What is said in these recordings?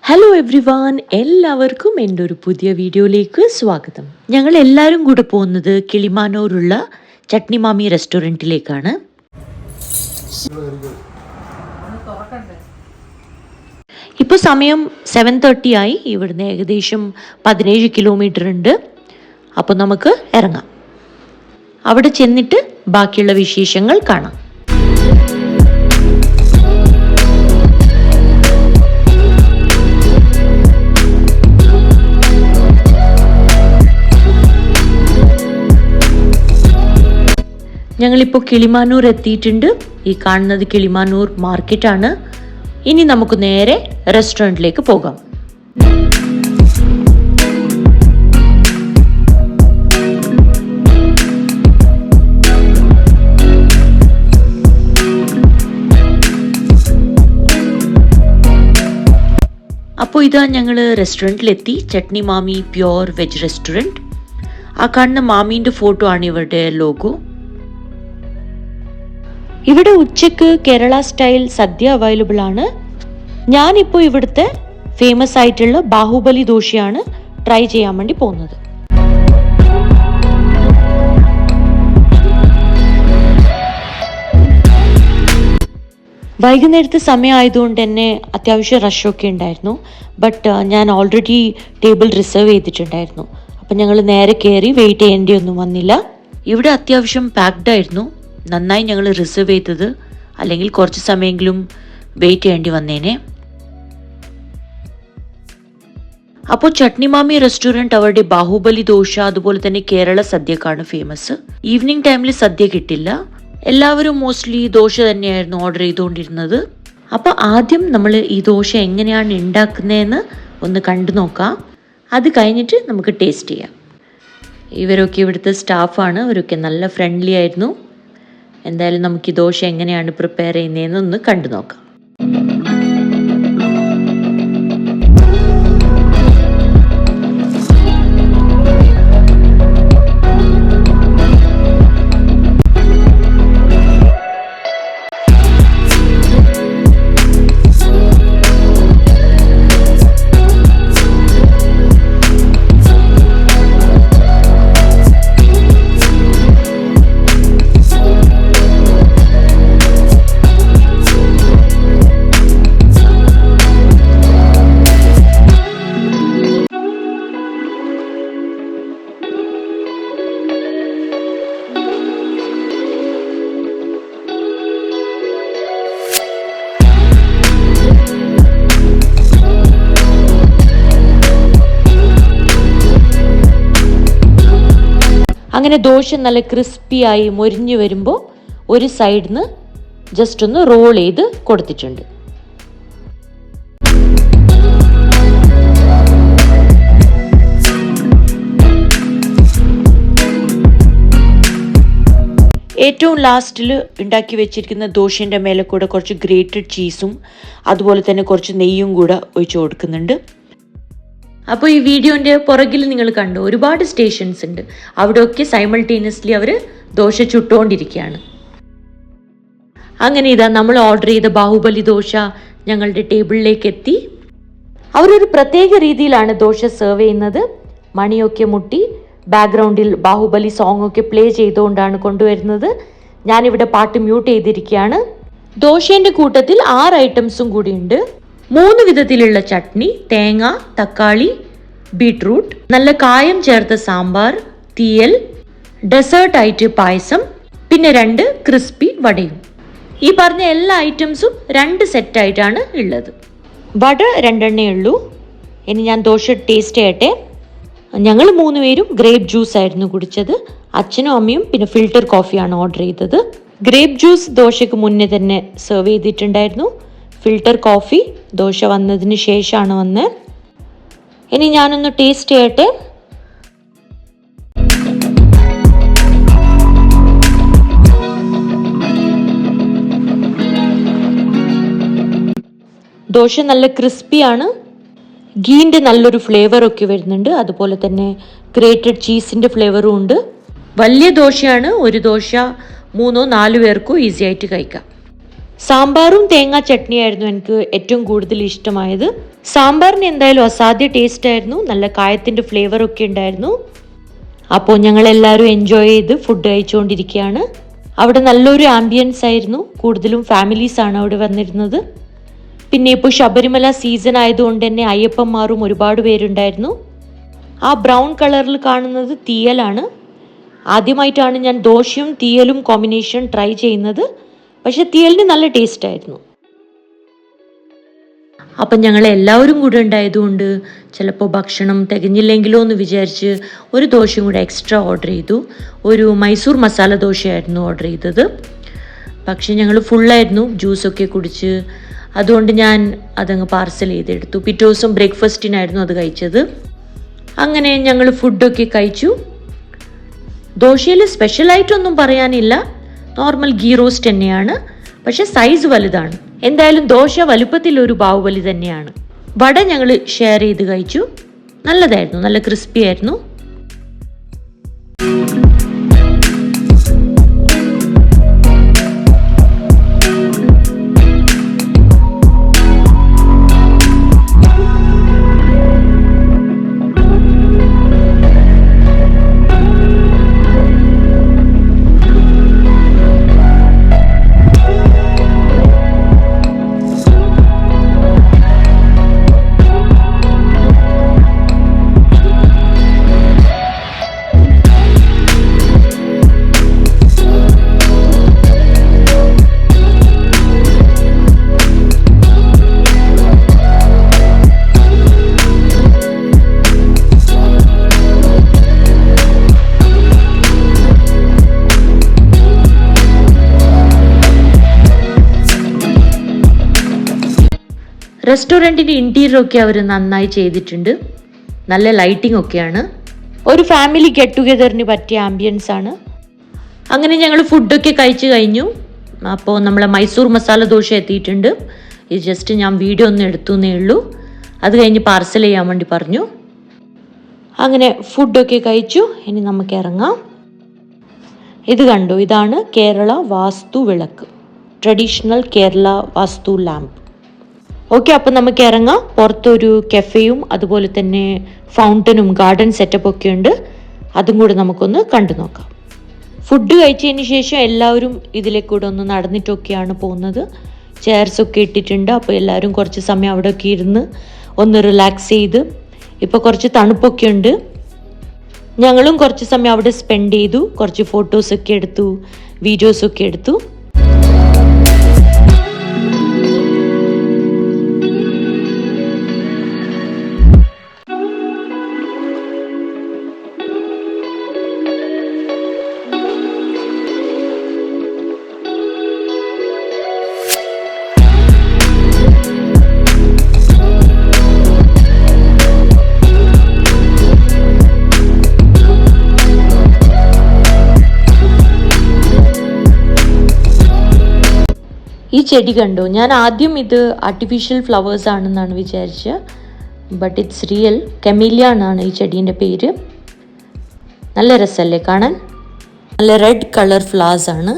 Hello everyone, എല്ലാവർക്കും എൻ്റെ ഒരു പുതിയ വീഡിയോയിലേക്ക് സ്വാഗതം. ഞങ്ങൾ എല്ലാവരും കൂടെ പോകുന്നത് കിളിമാനൂരുള്ള ചട്നി മാമി റെസ്റ്റോറൻറ്റിലേക്കാണ്. ഇപ്പോൾ സമയം 7:30 ആയി. ഇവിടുന്ന് ഏകദേശം 17 കിലോമീറ്റർ ഉണ്ട്. അപ്പോൾ നമുക്ക് ഇറങ്ങാം. അവിടെ ചെന്നിട്ട് ബാക്കിയുള്ള വിശേഷങ്ങൾ കാണാം. ഞങ്ങളിപ്പോൾ കിളിമാനൂർ എത്തിയിട്ടുണ്ട്. ഈ കാണുന്നത് കിളിമാനൂർ മാർക്കറ്റാണ്. ഇനി നമുക്ക് നേരെ റെസ്റ്റോറൻറ്റിലേക്ക് പോകാം. അപ്പോൾ ഇതാ ഞങ്ങൾ റെസ്റ്റോറൻറ്റിലെത്തി. ചട്നി മാമി പ്യോർ വെജ് റെസ്റ്റോറൻറ്റ്. ആ കാണുന്ന മാമീൻ്റെ ഫോട്ടോ ആണ് ഇവരുടെ ലോഗോ. ഇവിടെ ഉച്ചക്ക് കേരള സ്റ്റൈൽ സദ്യ അവൈലബിൾ ആണ്. ഞാനിപ്പോൾ ഇവിടുത്തെ ഫേമസ് ആയിട്ടുള്ള ബാഹുബലി ദോശയാണ് ട്രൈ ചെയ്യാൻ വേണ്ടി പോകുന്നത്. വൈകുന്നേരത്തെ സമയം ആയതുകൊണ്ട് തന്നെ അത്യാവശ്യം റഷൊക്കെ ഉണ്ടായിരുന്നു. ബട്ട് ഞാൻ ഓൾറെഡി ടേബിൾ റിസർവ് ചെയ്തിട്ടുണ്ടായിരുന്നു. അപ്പം ഞങ്ങൾ നേരെ കയറി വെയിറ്റ് ചെയ്യേണ്ടിയൊന്നും വന്നില്ല. ഇവിടെ അത്യാവശ്യം പാക്ഡ് ആയിരുന്നു. നന്നായി ഞങ്ങൾ റിസർവ് ചെയ്തത്, അല്ലെങ്കിൽ കുറച്ച് സമയമെങ്കിലും വെയിറ്റ് ചെയ്യേണ്ടി വന്നേനെ. അപ്പോൾ ചട്നി മാമി റെസ്റ്റോറൻറ്റ് അവരുടെ ബാഹുബലി ദോശ അതുപോലെ തന്നെ കേരള സദ്യക്കാണ് ഫേമസ്. ഈവനിങ് ടൈമിൽ സദ്യ കിട്ടില്ല. എല്ലാവരും മോസ്റ്റ്ലി ദോശ തന്നെയായിരുന്നു ഓർഡർ ചെയ്തുകൊണ്ടിരുന്നത്. അപ്പോൾ ആദ്യം നമ്മൾ ഈ ദോശ എങ്ങനെയാണ് ഉണ്ടാക്കുന്നതെന്ന് ഒന്ന് കണ്ടു നോക്കാം. അത് കഴിഞ്ഞിട്ട് നമുക്ക് ടേസ്റ്റ് ചെയ്യാം. ഇവരൊക്കെ ഇവിടുത്തെ സ്റ്റാഫാണ്. അവരൊക്കെ നല്ല ഫ്രണ്ട്ലി ആയിരുന്നു. എന്തായാലും നമുക്ക് ഈ ദോശ എങ്ങനെയാണ് പ്രിപ്പയർ ചെയ്യുന്നതെന്ന് ഒന്ന് കണ്ടു നോക്കാം. അങ്ങനെ ദോശ നല്ല ക്രിസ്പിയായി മൊരിഞ്ഞു വരുമ്പോൾ ഒരു സൈഡിൽ നിന്ന് ജസ്റ്റ് ഒന്ന് റോൾ ചെയ്ത് കൊടുത്തിട്ടുണ്ട്. ഏറ്റവും ലാസ്റ്റിൽ ഉണ്ടാക്കി വെച്ചിരിക്കുന്ന ദോശൻ്റെ മേലെ കൂടെ കുറച്ച് ഗ്രേറ്റഡ് ചീസും അതുപോലെ തന്നെ കുറച്ച് നെയ്യും കൂടെ ഒഴിച്ചു കൊടുക്കുന്നുണ്ട്. അപ്പോൾ ഈ വീഡിയോൻ്റെ പുറകിൽ നിങ്ങൾ കണ്ടു ഒരുപാട് സ്റ്റേഷൻസ് ഉണ്ട്. അവിടെയൊക്കെ സൈമൾട്ടേനിയസ്ലി അവർ ദോശ ചുട്ടുകൊണ്ടിരിക്കുകയാണ്. അങ്ങനെ ഇതാ നമ്മൾ ഓർഡർ ചെയ്ത ബാഹുബലി ദോശ ഞങ്ങളുടെ ടേബിളിലേക്ക് എത്തി. അവരൊരു പ്രത്യേക രീതിയിലാണ് ദോശ സെർവ് ചെയ്യുന്നത്. മണിയൊക്കെ മുട്ടി ബാക്ക്ഗ്രൗണ്ടിൽ ബാഹുബലി സോങ് ഒക്കെ പ്ലേ ചെയ്തുകൊണ്ടാണ് കൊണ്ടുവരുന്നത്. ഞാനിവിടെ പാട്ട് മ്യൂട്ട് ചെയ്തിരിക്കുകയാണ്. ദോശേൻ്റെ കൂട്ടത്തിൽ 6 ഐറ്റംസും കൂടിയുണ്ട്. 3 വിധത്തിലുള്ള ചട്നി, തേങ്ങ, തക്കാളി, ബീട്രൂട്ട്, നല്ല കായം ചേർത്ത സാമ്പാർ, തീയൽ, ഡെസേർട്ടായിട്ട് പായസം, പിന്നെ 2 ക്രിസ്പി വടയും. ഈ പറഞ്ഞ എല്ലാ ഐറ്റംസും 2 സെറ്റായിട്ടാണ് ഉള്ളത്. വട 2 എണ്ണേ ഉള്ളൂ. ഇനി ഞാൻ ദോശ ടേസ്റ്റ് ചെയ്യട്ടെ. ഞങ്ങൾ 3 പേരും ഗ്രേപ്പ് ജ്യൂസ് ആയിരുന്നു കുടിച്ചത്. അച്ഛനും അമ്മയും പിന്നെ ഫിൽറ്റർ കോഫിയാണ് ഓർഡർ ചെയ്തത്. ഗ്രേപ്പ് ജ്യൂസ് ദോശയ്ക്ക് മുന്നേ തന്നെ സെർവ് ചെയ്തിട്ടുണ്ടായിരുന്നു. ഫിൽറ്റർ കോഫി ദോശ വന്നതിന് ശേഷമാണ് വന്നത്. ഇനി ഞാനൊന്ന് ടേസ്റ്റ് ചെയ്യട്ടെ. ദോശ നല്ല ക്രിസ്പിയാണ്. ഗീൻ്റെ നല്ലൊരു ഫ്ലേവറൊക്കെ വരുന്നുണ്ട്. അതുപോലെ തന്നെ ഗ്രേറ്റഡ് ചീസിൻ്റെ ഫ്ലേവറും ഉണ്ട്. വലിയ ദോശയാണ്. ഒരു ദോശ 3-4 പേർക്കും ഈസി ആയിട്ട് കഴിക്കാം. സാമ്പാറും തേങ്ങാ ചട്നിയായിരുന്നു എനിക്ക് ഏറ്റവും കൂടുതൽ ഇഷ്ടമായത്. സാമ്പാറിന് എന്തായാലും അസാധ്യ ടേസ്റ്റ് ആയിരുന്നു, നല്ല കായത്തിൻ്റെ ഫ്ലേവറൊക്കെ ഉണ്ടായിരുന്നു. അപ്പോൾ ഞങ്ങളെല്ലാവരും എൻജോയ് ചെയ്ത് ഫുഡ് കഴിച്ചുകൊണ്ടിരിക്കുകയാണ്. അവിടെ നല്ലൊരു ആംബിയൻസ് ആയിരുന്നു, കൂടുതലും ഫാമിലീസാണ് അവിടെ വന്നിരുന്നത്. പിന്നെ ഇപ്പോൾ ശബരിമല സീസൺ ആയതുകൊണ്ട് തന്നെ അയ്യപ്പന്മാരും ഒരുപാട് പേരുണ്ടായിരുന്നു. ആ ബ്രൗൺ കളറിൽ കാണുന്നത് തീയലാണ്. ആദ്യമായിട്ടാണ് ഞാൻ ദോശയും തീയലും കോമ്പിനേഷൻ ട്രൈ ചെയ്യുന്നത്. പക്ഷെ തീയലിന് നല്ല ടേസ്റ്റ് ആയിരുന്നു. അപ്പം ഞങ്ങൾ എല്ലാവരും കൂടെ ഉണ്ടായതുകൊണ്ട് ചിലപ്പോൾ ഭക്ഷണം തികഞ്ഞില്ലെങ്കിലോ എന്ന് വിചാരിച്ച് ഒരു ദോശയും കൂടെ എക്സ്ട്രാ ഓർഡർ ചെയ്തു. ഒരു മൈസൂർ മസാല ദോശയായിരുന്നു ഓർഡർ ചെയ്തത്. പക്ഷെ ഞങ്ങൾ ഫുള്ളായിരുന്നു, ജ്യൂസൊക്കെ കുടിച്ച്. അതുകൊണ്ട് ഞാൻ അതങ്ങ് പാർസൽ ചെയ്തെടുത്തു. പിറ്റേ ദിവസം ബ്രേക്ക്ഫാസ്റ്റിനായിരുന്നു അത് കഴിച്ചത്. അങ്ങനെ ഞങ്ങൾ ഫുഡൊക്കെ കഴിച്ചു. ദോശയിൽ സ്പെഷ്യലായിട്ടൊന്നും പറയാനില്ല, നോർമൽ ഗീ റോസ്റ്റ് തന്നെയാണ്. പക്ഷെ സൈസ് വലുതാണ്. എന്തായാലും ദോശ വലുപ്പത്തിൽ ഒരു ബാഹുബലി തന്നെയാണ്. വട ഞങ്ങൾ ഷെയർ ചെയ്ത് കഴിച്ചു. നല്ലതായിരുന്നു, നല്ല ക്രിസ്പി ആയിരുന്നു. റെസ്റ്റോറൻറ്റിൻ്റെ ഇൻറ്റീരിയറൊക്കെ അവർ നന്നായി ചെയ്തിട്ടുണ്ട്. നല്ല ലൈറ്റിംഗ് ഒക്കെയാണ്. ഒരു ഫാമിലി ഗെറ്റ് ടുഗെദറിന് പറ്റിയ ആംബിയൻസ് ആണ്. അങ്ങനെ ഞങ്ങൾ ഫുഡൊക്കെ കഴിച്ചു കഴിഞ്ഞു. അപ്പോൾ നമ്മളെ മൈസൂർ മസാല ദോശ എത്തിയിട്ടുണ്ട്. ഇത് ജസ്റ്റ് ഞാൻ വീഡിയോ ഒന്ന് എടുത്തു എന്നേ ഉള്ളൂ. അത് കഴിഞ്ഞ് പാർസൽ ചെയ്യാൻ വേണ്ടി പറഞ്ഞു. അങ്ങനെ ഫുഡൊക്കെ കഴിച്ചു. ഇനി നമുക്ക് ഇറങ്ങാം. ഇത് കണ്ടു, ഇതാണ് കേരള വാസ്തു വിളക്ക്, ട്രഡീഷണൽ കേരള വാസ്തു ലാമ്പ്. ഓക്കെ, അപ്പം നമുക്ക് ഇറങ്ങാം. പുറത്തൊരു കഫേയും അതുപോലെ തന്നെ ഫൗണ്ടനും ഗാർഡൻ സെറ്റപ്പ് ഒക്കെ ഉണ്ട്. അതും കൂടെ നമുക്കൊന്ന് കണ്ടു നോക്കാം. ഫുഡ് കഴിച്ചതിന് ശേഷം എല്ലാവരും ഇതിലേക്കൂടെ ഒന്ന് നടന്നിട്ടൊക്കെയാണ് പോകുന്നത്. ചെയർസൊക്കെ ഇട്ടിട്ടുണ്ട്. അപ്പോൾ എല്ലാവരും കുറച്ച് സമയം അവിടെയൊക്കെ ഇരുന്ന് ഒന്ന് റിലാക്സ് ചെയ്ത്. ഇപ്പോൾ കുറച്ച് തണുപ്പൊക്കെ ഉണ്ട്. ഞങ്ങളും കുറച്ച് സമയം അവിടെ സ്പെൻഡ് ചെയ്തു. കുറച്ച് ഫോട്ടോസൊക്കെ എടുത്തു, വീഡിയോസൊക്കെ എടുത്തു. ഈ ചെടി കണ്ടു. ഞാൻ ആദ്യം ഇത് ആർട്ടിഫിഷ്യൽ ഫ്ലവേഴ്സ് ആണെന്നാണ് വിചാരിച്ചത്. But it's real. കെമീലിയ എന്നാണ് ഈ ചെടീൻ്റെ പേര്. നല്ല രസമല്ലേ കാണാൻ? നല്ല റെഡ് കളർ ഫ്ലവേഴ്സ് ആണ്.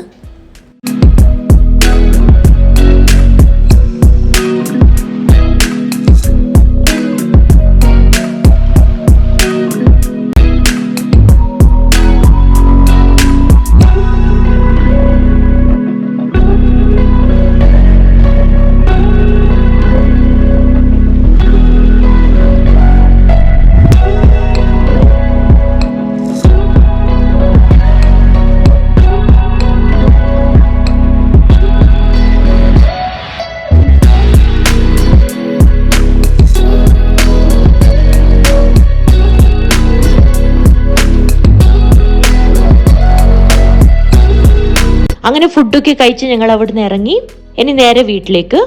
അങ്ങനെ ഫുഡൊക്കെ കഴിച്ച് ഞങ്ങൾ അവിടുന്ന് ഇറങ്ങി. ഇനി നേരെ വീട്ടിലേക്ക്.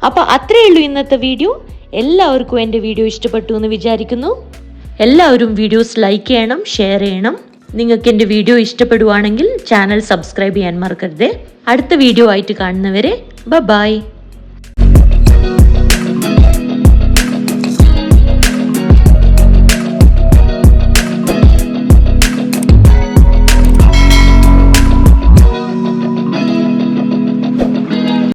അപ്പോൾ അത്രയേ ഉള്ളൂ ഇന്നത്തെ വീഡിയോ. എല്ലാവർക്കും എൻ്റെ വീഡിയോ ഇഷ്ടപ്പെട്ടു എന്ന് വിചാരിക്കുന്നു. എല്ലാവരും വീഡിയോസ് ലൈക്ക് ചെയ്യണം, ഷെയർ ചെയ്യണം. നിങ്ങൾക്ക് എൻ്റെ വീഡിയോ ഇഷ്ടപ്പെടുവാണെങ്കിൽ ചാനൽ സബ്സ്ക്രൈബ് ചെയ്യാൻ മറക്കരുത്. അടുത്ത വീഡിയോ ആയിട്ട് കാണുന്നവരെ ബൈ.